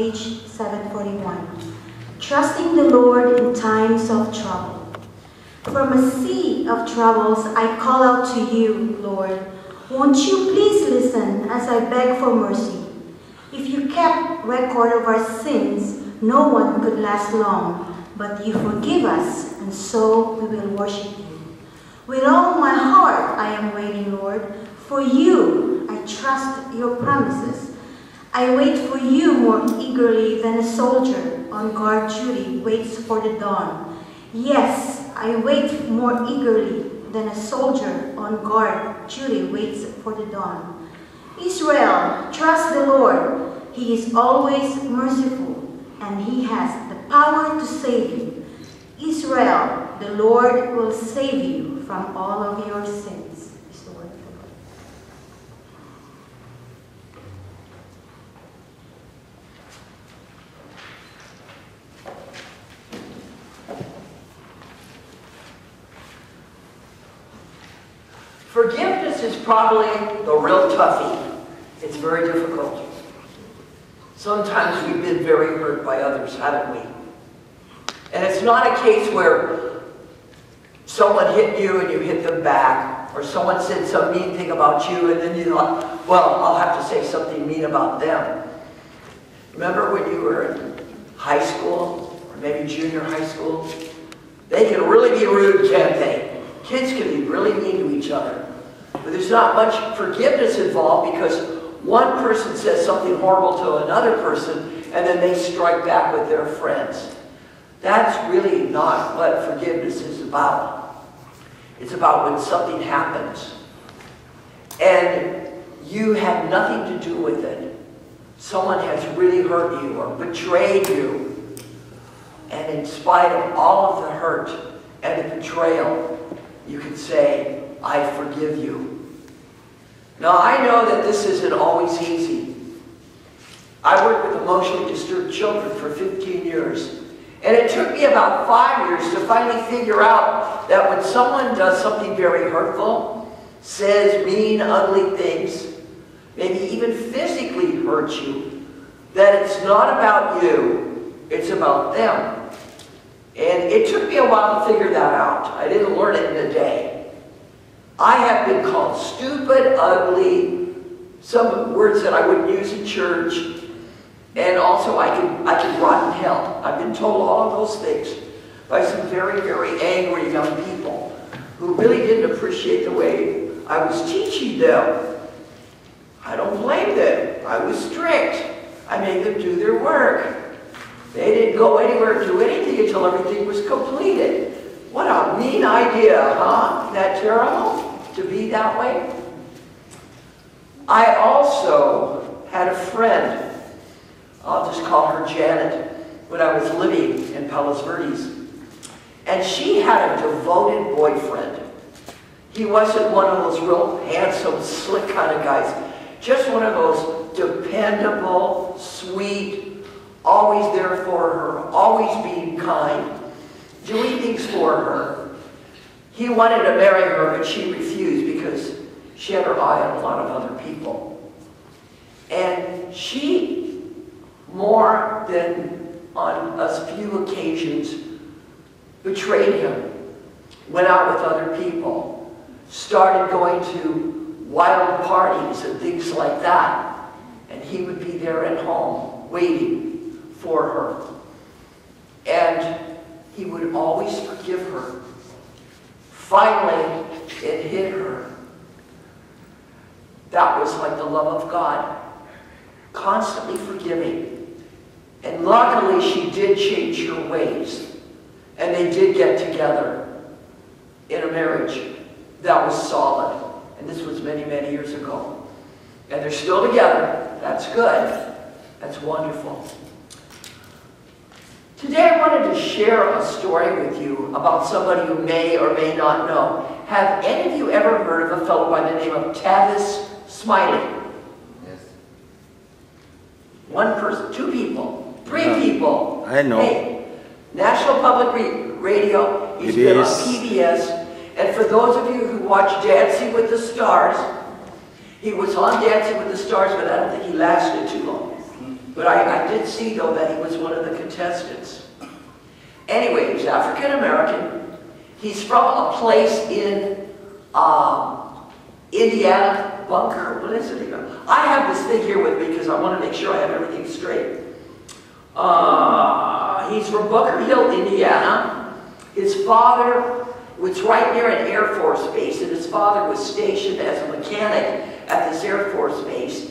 page 741. Trusting the Lord in times of trouble. From a sea of troubles, I call out to you, Lord. Won't you please listen as I beg for mercy? If you kept record of our sins, no one could last long, but you forgive us, and so we will worship you. With all my heart I am waiting, Lord. For you, I trust your promises. I wait for you more eagerly than a soldier on guard duty waits for the dawn. Yes, I wait more eagerly than a soldier on guard duty waits for the dawn. Israel, trust the Lord. He is always merciful, and he has the power to save you. Israel, the Lord will save you from all of your sins. Is the word of the Lord. Forgiveness is probably the real toughie. It's very difficult. Sometimes we've been very hurt by others, haven't we? And it's not a case where someone hit you and you hit them back, or someone said some mean thing about you and then you thought, well, I'll have to say something mean about them. Remember when you were in high school, or maybe junior high school? They can really be rude, can't they? Kids can be really mean to each other. But there's not much forgiveness involved because one person says something horrible to another person and then they strike back with their friends. That's really not what forgiveness is about. It's about when something happens and you have nothing to do with it. Someone has really hurt you or betrayed you, and in spite of all of the hurt and the betrayal, you can say, I forgive you. Now, I know that this isn't always easy. I worked with emotionally disturbed children for 15 years. And it took me about 5 years to finally figure out that when someone does something very hurtful, says mean, ugly things, maybe even physically hurt you, that it's not about you, it's about them. And it took me a while to figure that out. I didn't learn it in a day. I have been called stupid, ugly, some words that I wouldn't use in church, and also I could rot in hell. I've been told all of those things by some very, very angry young people who really didn't appreciate the way I was teaching them. I don't blame them. I was strict. I made them do their work. They didn't go anywhere or do anything until everything was completed. What a mean idea, huh? Isn't that terrible? To be that way? I also had a friend, I'll just call her Janet, when I was living in Palos Verdes. And she had a devoted boyfriend. He wasn't one of those real handsome, slick kind of guys. Just one of those dependable, sweet, always there for her, always being kind, doing things for her. He wanted to marry her, but she refused because she had her eye on a lot of other people. And she, more than on a few occasions, betrayed him, went out with other people, started going to wild parties and things like that. And he would be there at home, waiting for her. And he would always forgive her. Finally, it hit her. That was like the love of God, constantly forgiving. And luckily, she did change her ways. And they did get together in a marriage that was solid. And this was many, many years ago. And they're still together. That's good. That's wonderful. Today I wanted to share a story with you about somebody you may or may not know. Have any of you ever heard of a fellow by the name of Tavis Smiley? Yes. One person, two people, three people. I know. Hey, National Public Radio. He's been on PBS. And for those of you who watch Dancing with the Stars, he was on Dancing with the Stars, but I don't think he lasted too long. But I did see, though, that he was one of the contestants. Anyway, he's African-American. He's from a place in Indiana, Bunker. What is it even? I have this thing here with me because I want to make sure I have everything straight. He's from Bunker Hill, Indiana. His father was right near an Air Force base, and his father was stationed as a mechanic at this Air Force base.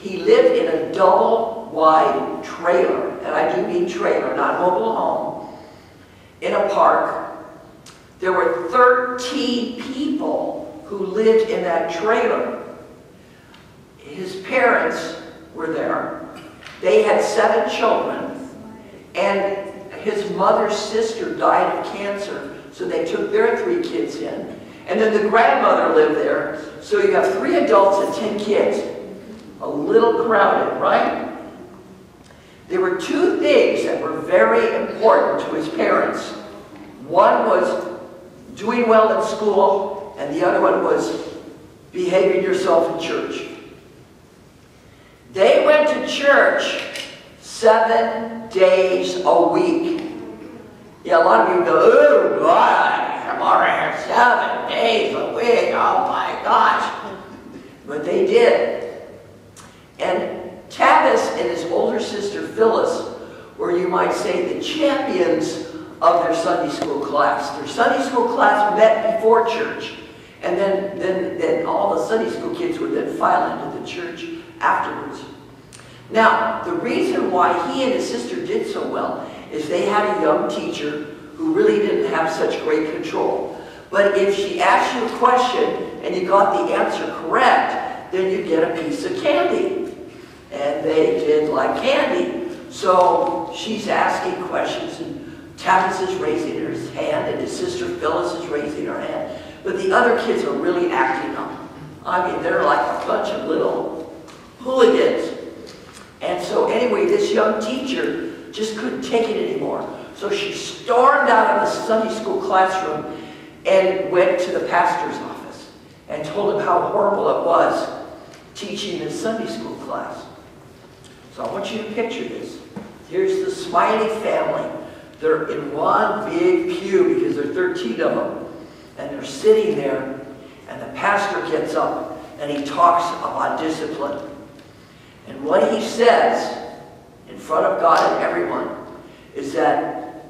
He lived in a double-wide trailer, and I do mean trailer, not mobile home, in a park. There were 13 people who lived in that trailer. His parents were there. They had 7 children, and his mother's sister died of cancer, so they took their 3 kids in. And then the grandmother lived there, so you have 3 adults and 10 kids. A little crowded, right? There were 2 things that were very important to his parents. One was doing well in school, and the other one was behaving yourself in church. They went to church 7 days a week. Yeah, a lot of you go, oh, God, I'm already here 7 days a week. Oh, my gosh. But they did. And Tavis and his older sister Phyllis were, you might say, the champions of their Sunday school class. Their Sunday school class met before church, and then all the Sunday school kids would then file into the church afterwards. Now, the reason why he and his sister did so well is they had a young teacher who really didn't have such great control. But if she asked you a question and you got the answer correct, then you get a piece of candy. And they did like candy. So she's asking questions, and Tavis is raising his hand, and his sister Phyllis is raising her hand. But the other kids are really acting up. I mean, they're like a bunch of little hooligans. And so anyway, this young teacher just couldn't take it anymore. So she stormed out of the Sunday school classroom and went to the pastor's office and told him how horrible it was teaching this Sunday school class. So I want you to picture this. Here's the Smiley family. They're in one big pew because there are 13 of them. And they're sitting there, and the pastor gets up and he talks about discipline. And what he says in front of God and everyone is that,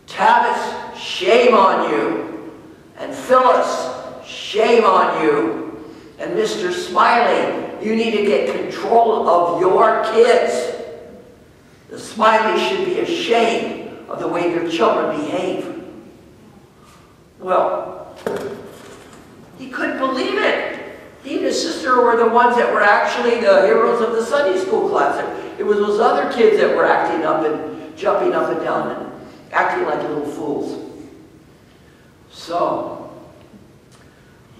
Tavis, shame on you. And Phyllis, shame on you. And Mr. Smiley, you need to get control of your kids. The Smileys should be ashamed of the way their children behave. Well, he couldn't believe it. He and his sister were the ones that were actually the heroes of the Sunday school class. It was those other kids that were acting up and jumping up and down and acting like little fools. So,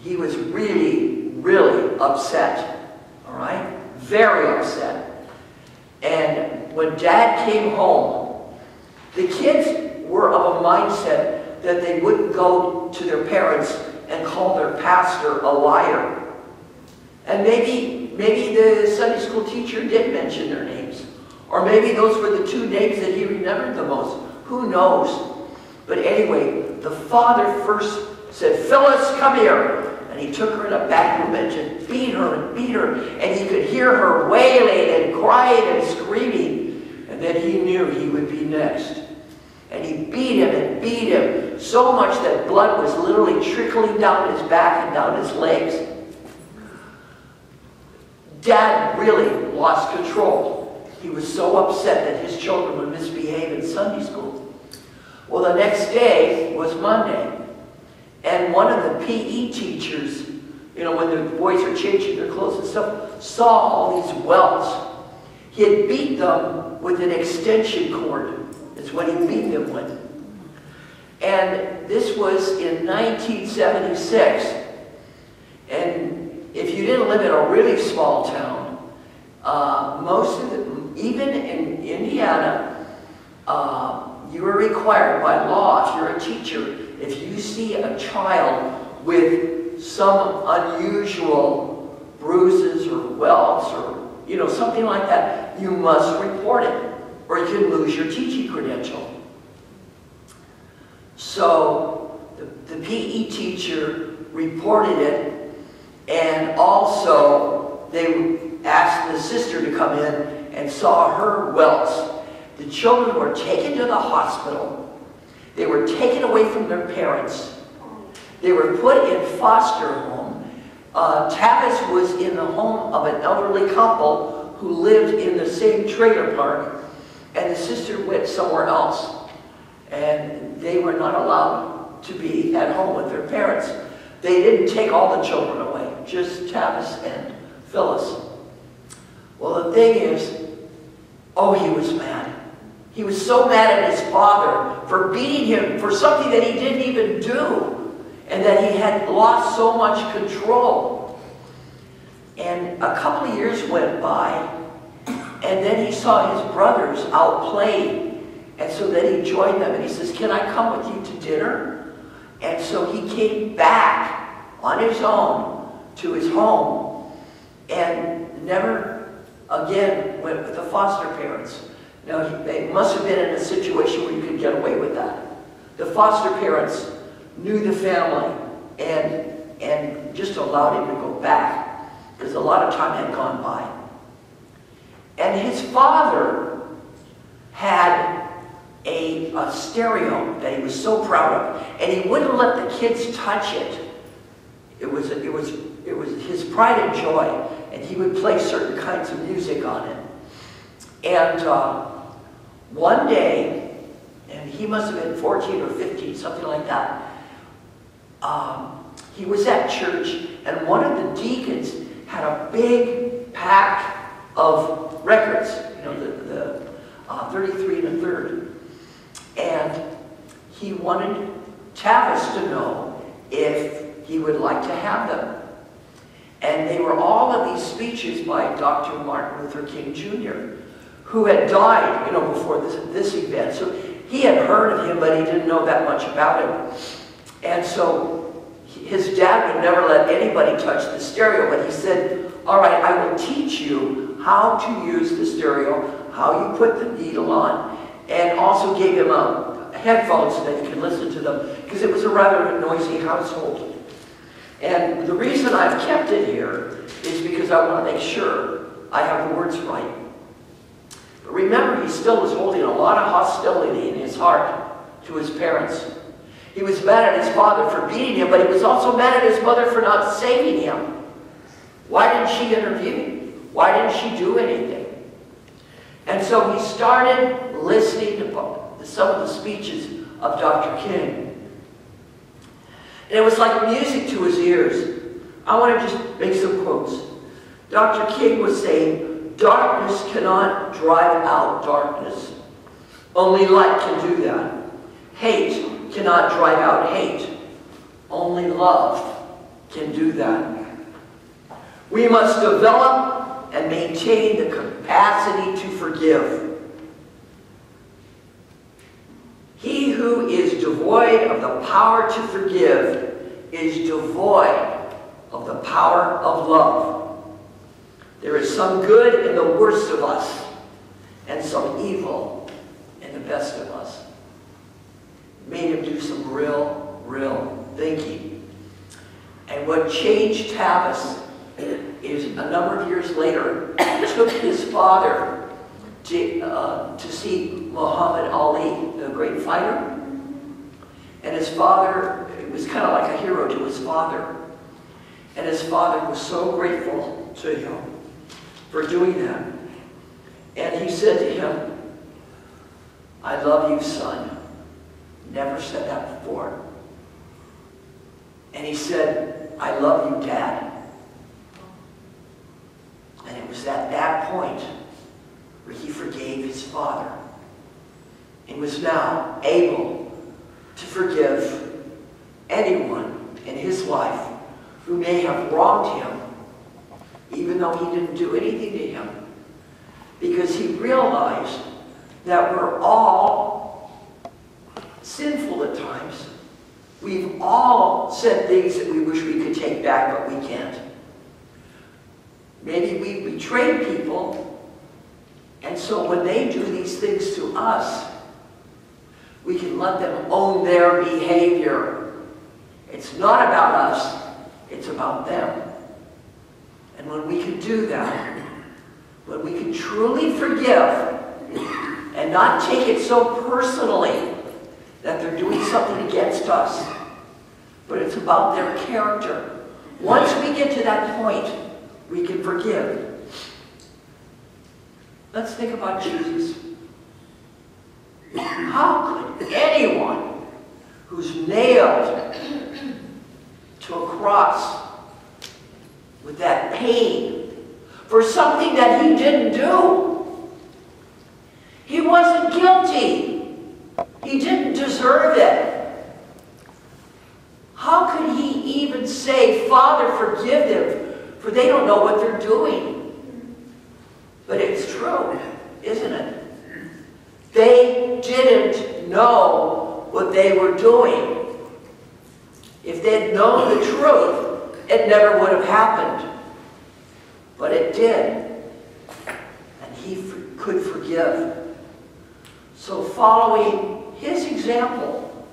he was really, really upset. All right? Very upset. And when Dad came home, the kids were of a mindset that they wouldn't go to their parents and call their pastor a liar. And maybe the Sunday school teacher did mention their names. Or maybe those were the 2 names that he remembered the most. Who knows? But anyway, the father first said, Phyllis, come here. And he took her in a back room and just beat her. And he could hear her wailing and crying and screaming. And then he knew he would be next. And he beat him and beat him so much that blood was literally trickling down his back and down his legs. Dad really lost control. He was so upset that his children would misbehave in Sunday school. Well, the next day was Monday. And one of the PE teachers, you know, when the boys are changing their clothes and stuff, saw all these welts. He had beat them with an extension cord. That's what he beat them with. And this was in 1976. And if you didn't live in a really small town, most of them, even in Indiana, you were required by law, if you're a teacher, if you see a child with some unusual bruises or welts or you know, something like that, you must report it, or you can lose your teaching credential. So the PE teacher reported it, and also they asked the sister to come in and saw her welts. The children were taken to the hospital. They were taken away from their parents. They were put in foster home. Tavis was in the home of an elderly couple who lived in the same trailer park, and the sister went somewhere else. And they were not allowed to be at home with their parents. They didn't take all the children away, just Tavis and Phyllis. Well, the thing is, oh, he was mad. He was so mad at his father for beating him for something that he didn't even do, and that he had lost so much control. And a couple of years went by, and then he saw his brothers out playing. And so then he joined them, and he says, "Can I come with you to dinner?" And so he came back on his own to his home and never again went with the foster parents. Now, they must have been in a situation where you could get away with that. The foster parents knew the family and just allowed him to go back because a lot of time had gone by. And his father had a stereo that he was so proud of, and he wouldn't let the kids touch it. It was his pride and joy, and he would play certain kinds of music on it. And one day, and he must have been 14 or 15, something like that, he was at church, and one of the deacons had a big pack of records, you know, the 33 and a third. And he wanted Tavis to know if he would like to have them. And they were all of these speeches by Dr. Martin Luther King Jr., who had died, you know, before this event. So he had heard of him, but he didn't know that much about him. And so his dad would never let anybody touch the stereo, but he said, "All right, I will teach you how to use the stereo, how you put the needle on," and also gave him headphones so that he could listen to them, because it was a rather noisy household. And the reason I've kept it here is because I want to make sure I have the words right. But remember, he still was holding a lot of hostility in his heart to his parents. He was mad at his father for beating him, but he was also mad at his mother for not saving him. Why didn't she intervene? Why didn't she do anything? And so he started listening to some of the speeches of Dr. King. And it was like music to his ears. I want to just make some quotes. Dr. King was saying, "Darkness cannot drive out darkness. Only light can do that. Hate cannot drive out hate. Only love can do that. We must develop and maintain the capacity to forgive. He who is devoid of the power to forgive is devoid of the power of love. There is some good in the worst of us and some evil in the best of us." Made him do some real thinking. And what changed Tavis is a number of years later, he took his father to see Muhammad Ali, the great fighter. And his father, it was kind of like a hero to his father. And his father was so grateful to him for doing that. And he said to him, "I love you, son." Never said that before. And he said, "I love you, Dad." And it was at that point where he forgave his father and was now able to forgive anyone in his life who may have wronged him, even though he didn't do anything to him, because he realized that we're all sinful at times. We've all said things that we wish we could take back, but we can't. Maybe we betrayed people, and so when they do these things to us, we can let them own their behavior. It's not about us, it's about them. And when we can do that, when we can truly forgive and not take it so personally that they're doing something against us, but it's about their character. Once we get to that point, we can forgive. Let's think about Jesus. How could anyone who's nailed to a cross with that pain for something that he didn't do? He wasn't guilty. He didn't deserve it. How could he even say, Father, forgive them, for they don't know what they're doing? But it's true, isn't it? They didn't know what they were doing. If they'd known the truth, it never would have happened. But it did. And he could forgive. So following his example,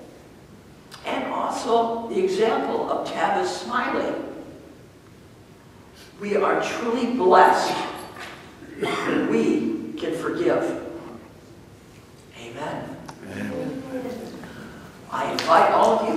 and also the example of Tavis Smiley, we are truly blessed when we can forgive. Amen. Amen. I invite all of you